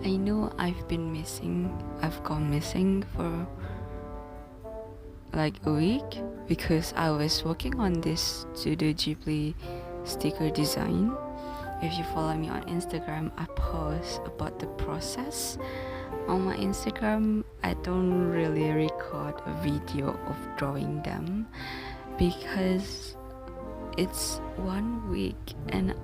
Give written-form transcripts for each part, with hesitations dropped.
I know I've been missing. I've gone missing for like a week because I was working on this Studio Ghibli sticker design. If you follow me on Instagram, I post about the process. On my Instagram, I don't really record a video of drawing them because it's 1 week and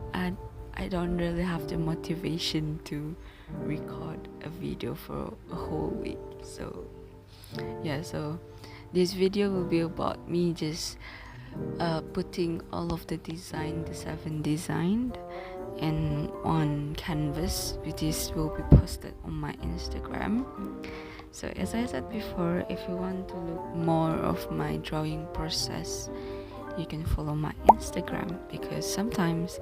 I don't really have the motivation to record a video for a whole week. So this video will be about me just putting all of the 7 designed in one canvas, which will be posted on my Instagram. So as I said before, if you want to look more of my drawing process, you can follow my Instagram, because sometimes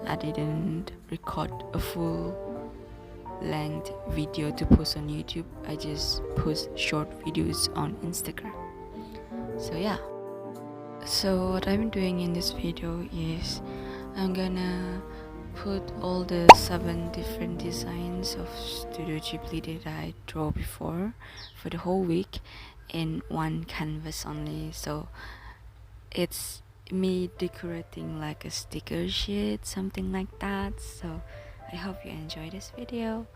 I didn't record a full length video to post on YouTube. I just post short videos on Instagram. So what I'm doing in this video is I'm gonna put all the 7 different designs of Studio Ghibli that I draw before for the whole week in one canvas only. So it's me decorating like a sticker sheet, something like that. So I hope you enjoy this video.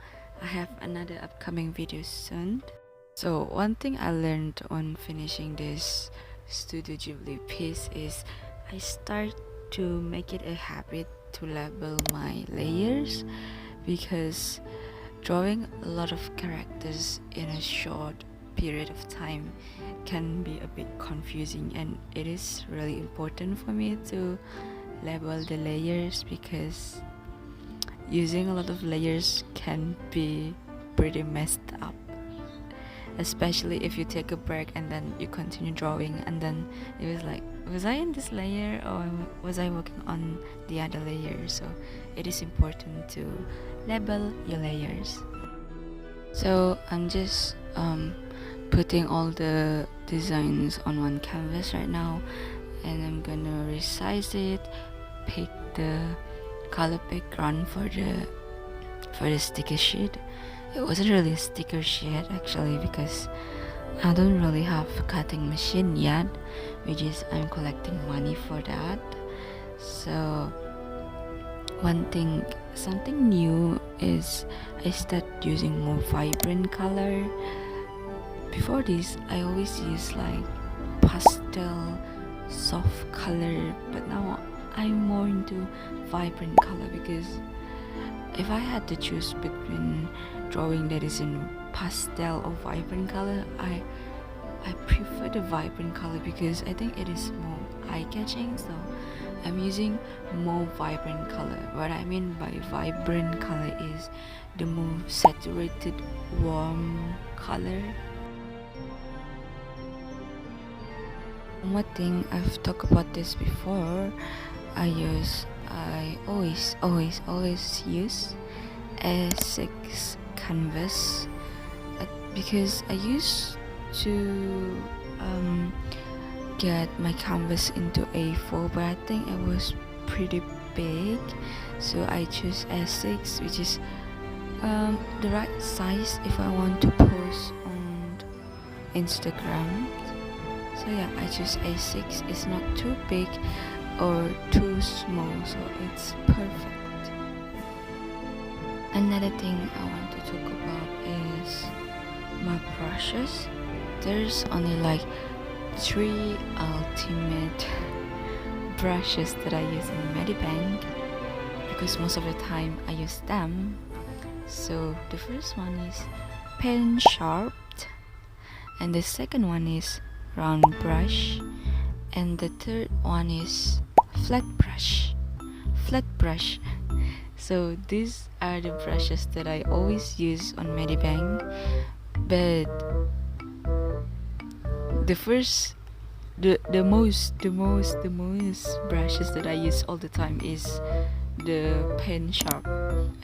I have another upcoming video soon. So one thing I learned on finishing this Studio Ghibli piece is I start to make it a habit to label my layers, because drawing a lot of characters in a short period of time can be a bit confusing, and it is really important for me to label the layers, because using a lot of layers can be pretty messed up, especially if you take a break and then you continue drawing and then it was like, was I in this layer or was I working on the other layer? So it is important to label your layers. So I'm just putting all the designs on one canvas right now, and I'm gonna resize it, pick the color background for the sticker sheet. It wasn't really a sticker sheet actually, because I don't really have a cutting machine yet, which is I'm collecting money for that. So something new is I started using more vibrant color. Before this, I always use like pastel, soft color, but now I'm more into vibrant color, because if I had to choose between drawing that is in pastel or vibrant color, I prefer the vibrant color because I think it is more eye-catching. So I'm using more vibrant color. What I mean by vibrant color is the more saturated, warm color. One more thing, I've talked about this before, I always use A6 canvas, because I used to get my canvas into A4, but I think it was pretty big, so I choose A6, which is the right size if I want to post on Instagram. So yeah, I choose A6. It's not too big or too small, so it's perfect. Another thing I want to talk about is my brushes. There's only like 3 ultimate brushes that I use in Medibang, because most of the time I use them. So the first one is pen sharp, and the second one is round brush, and the third one is flat brush. So these are the brushes that I always use on Medibang, but the most brushes that I use all the time is the pen sharp,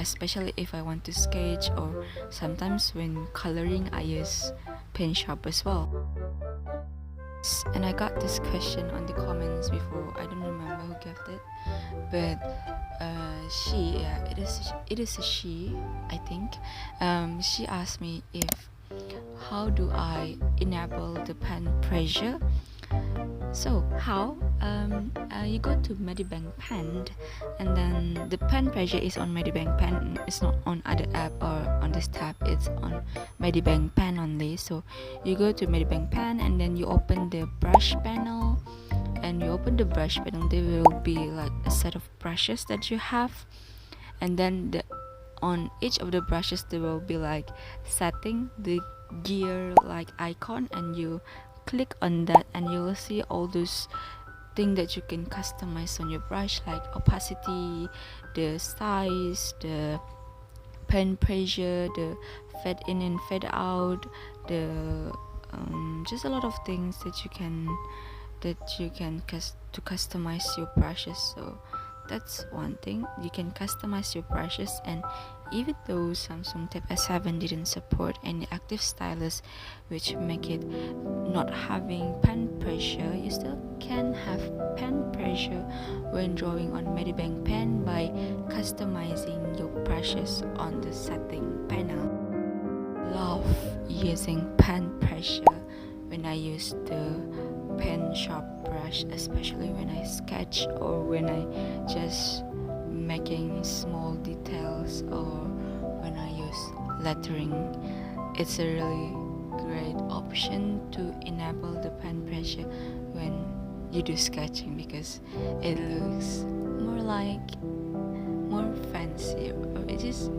especially if I want to sketch, or sometimes when coloring I use pen sharp as well. And I got this question on the comments before. I don't remember who gave it, but it is a she, I think. She asked me if how do I enable the pen pressure. So how you go to Medibang pen, and then the pen pressure is on Medibang pen. It's not on other app or on this tab. It's on Medibang pen only. So you go to Medibang pen, and then you open the brush panel. And you open the brush panel, there will be like a set of brushes that you have, and then on each of the brushes there will be like setting the gear like icon, and you click on that and you will see all those things that you can customize on your brush, like opacity, the size, the pen pressure, the fade in and fade out, the just a lot of things that you can to customize your brushes. So that's one thing, you can customize your brushes. And even though Samsung Tab S7 didn't support any active stylus, which make it not having pen pressure, you still can have pen pressure when drawing on Medibang pen by customizing your brushes on the setting panel. Love using pen pressure when I use the pen sharp brush, especially when I sketch or when I just making small details or when I use lettering. It's a really great option to enable the pen pressure when you do sketching, because it looks more fancy, or it just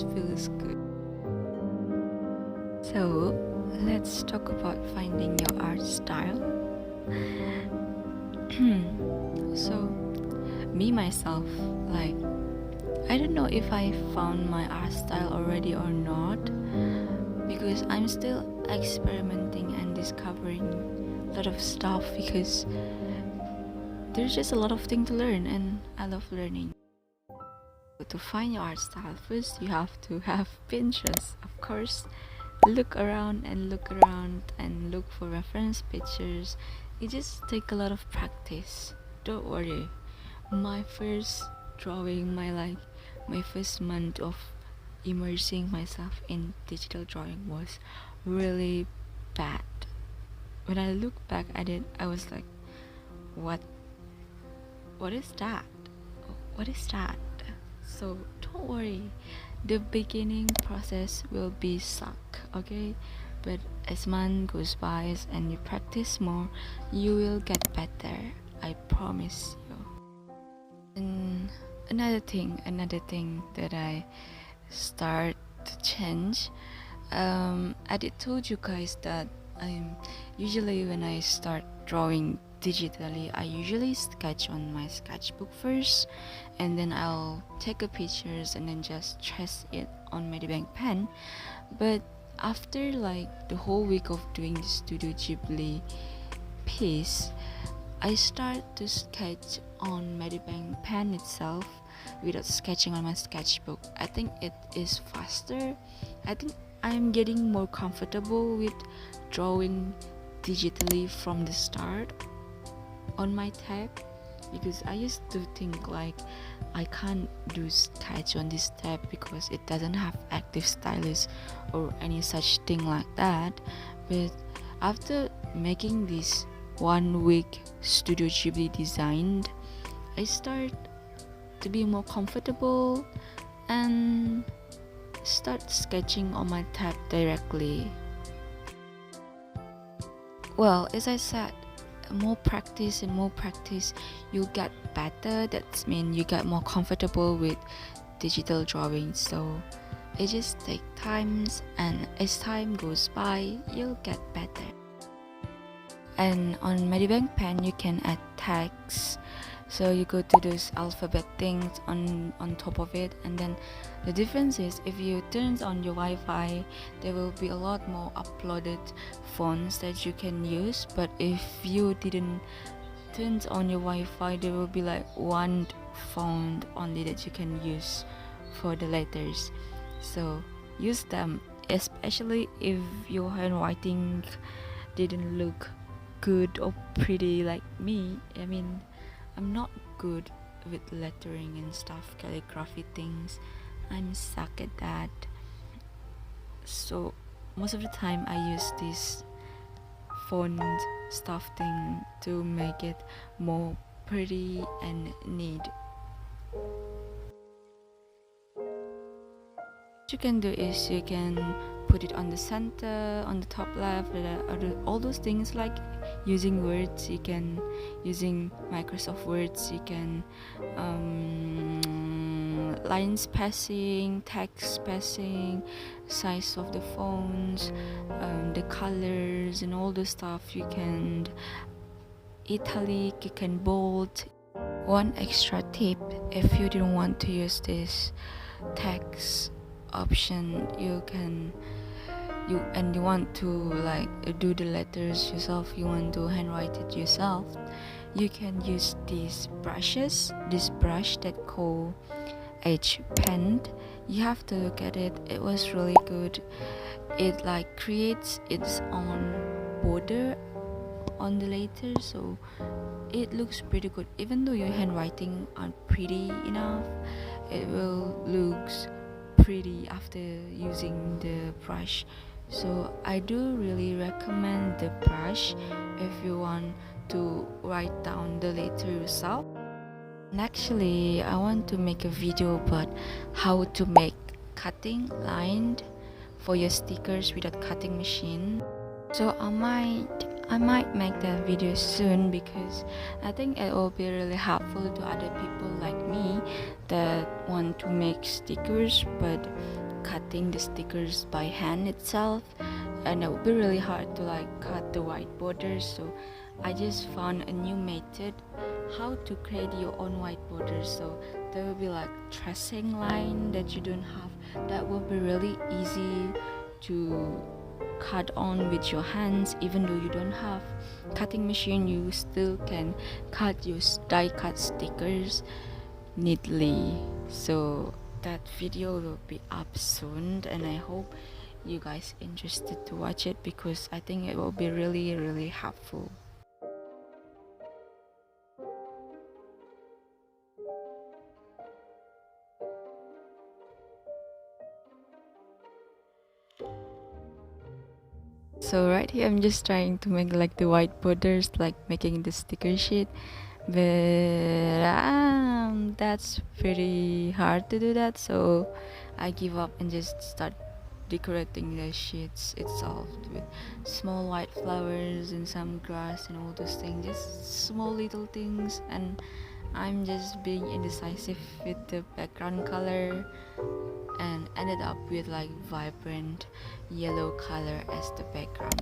feels good. So let's talk about finding your art style. So me myself, like, I don't know if I found my art style already or not, because I'm still experimenting and discovering a lot of stuff, because there's just a lot of things to learn and I love learning. To find your art style, first you have to have Pinterest, of course. Look around and look for reference pictures. It just takes a lot of practice. Don't worry. My first drawing, my first month of immersing myself in digital drawing was really bad. When I look back at it, I was like, what is that? What is that? So don't worry, the beginning process will be suck, okay? But as month goes by and you practice more, you will get better, I promise you. And another thing that I start to change, I did told you guys that usually when I start drawing digitally, I usually sketch on my sketchbook first, and then I'll take a pictures and then just trace it on Medibang pen. But after like the whole week of doing the Studio Ghibli piece, I start to sketch on Medibang pen itself without sketching on my sketchbook. I think it is faster. I think I'm getting more comfortable with drawing digitally from the start on my tab, because I used to think like I can't do sketch on this tab because it doesn't have active stylus or any such thing like that. But after making this 1 week Studio Ghibli designed, I start to be more comfortable and start sketching on my tab directly. Well, as I said, more practice, you'll get better. That means you get more comfortable with digital drawing. So it just takes time, and as time goes by, you'll get better. And on Medibang pen, you can add text. So you go to those alphabet things on top of it, and then the difference is if you turn on your Wi-Fi, there will be a lot more uploaded fonts that you can use. But if you didn't turn on your Wi-Fi, there will be like one font only that you can use for the letters. So use them, especially if your handwriting didn't look good or pretty like me. I mean, I'm not good with lettering and stuff, calligraphy things. I'm suck at that. So most of the time I use this font stuff thing to make it more pretty and neat. What you can do is you can put it on the center, on the top left, all those things, like using words. You can using Microsoft Words, you can line spacing, text spacing, size of the fonts, the colors and all the stuff. You can italic, you can bold. One extra tip, if you didn't want to use this text option, you want to like do the letters yourself, you want to handwrite it yourself, you can use these brushes, this brush that called H pen. You have to look at it, it was really good. It like creates its own border on the letter, so it looks pretty good. Even though your handwriting aren't pretty enough, it will looks pretty after using the brush. So I do really recommend the brush if you want to write down the letter yourself. And actually I want to make a video about how to make cutting line for your stickers without cutting machine. So I might make that video soon, because I think it will be really helpful to other people like me that want to make stickers but cutting the stickers by hand itself, and it would be really hard to like cut the white borders. So I just found a new method how to create your own white borders. So there will be like tracing line that you don't have, that will be really easy to cut on with your hands. Even though you don't have cutting machine, you still can cut your die cut stickers neatly. So that video will be up soon, and I hope you guys interested to watch it, because I think it will be really helpful. So right here I'm just trying to make like the white borders, like making the sticker sheet, but that's pretty hard to do that, so I give up and just start decorating the sheets itself with small white flowers and some grass and all those things, just small little things. And I'm just being indecisive with the background color, and ended up with like vibrant yellow color as the background.